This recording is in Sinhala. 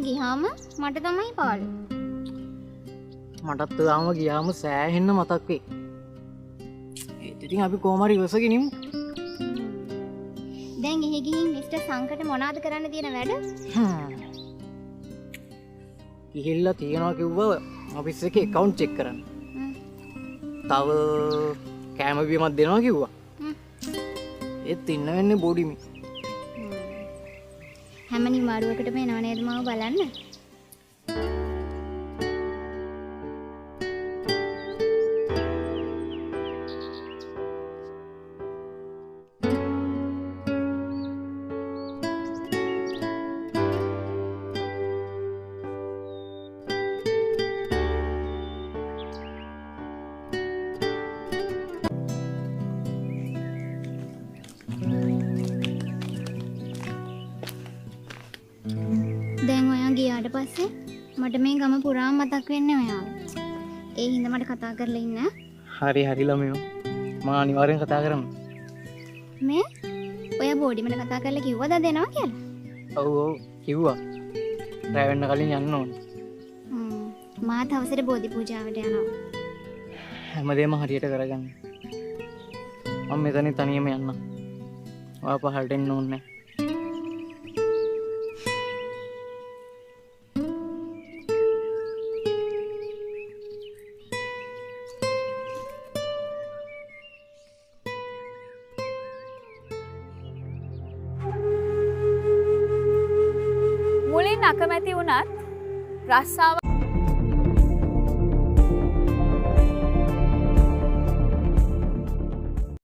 ගියාම මට තමයි පාළු. මටත් තාම ගියාම සෑහෙන්න මතක් වෙයි. ඒත් ඉතින් අපි කොහොම හරි ඉවසගෙන ඉමු. දැන් එහෙ ගිහින් මිස්ටර් සංකට මොනවද කරන්න තියෙන වැඩ? ගිහිල්ලා තියනවා කිව්වා ඔෆිස් එකේ account check කරන්න. තව කෑම බීමක් දෙනවා කිව්වා. ඒත් ඉන්න වෙන්නේ බොඩිමි. හැම නිවාඩුවකටම එනව නේද මාව බලන්න? දැන් ඔයා ගියාට පස්සේ මට මේ ගම පුරාම මතක් වෙන්නේ ඔයාව. ඒ හින්දා මට කතා කරලා ඉන්න. හරි හරි ළමයෝ. මම අනිවාර්යෙන් කතා කරමු. මේ ඔයා බෝඩිමට කතා කරලා කිව්වද දෙනවා කියලා? ඔව් ඔව් කිව්වා. රැ වෙන්න කලින් යන්න ඕන. මාත් හවසට බෝධි පූජාවට යනවා. හැමදේම හරියට කරගන්න. මම මෙතනින් තනියම යන්න. ඔයා පහළට එන්න ඕනේ නැහැ. මුලින් අකමැති වුණත් රස්සාව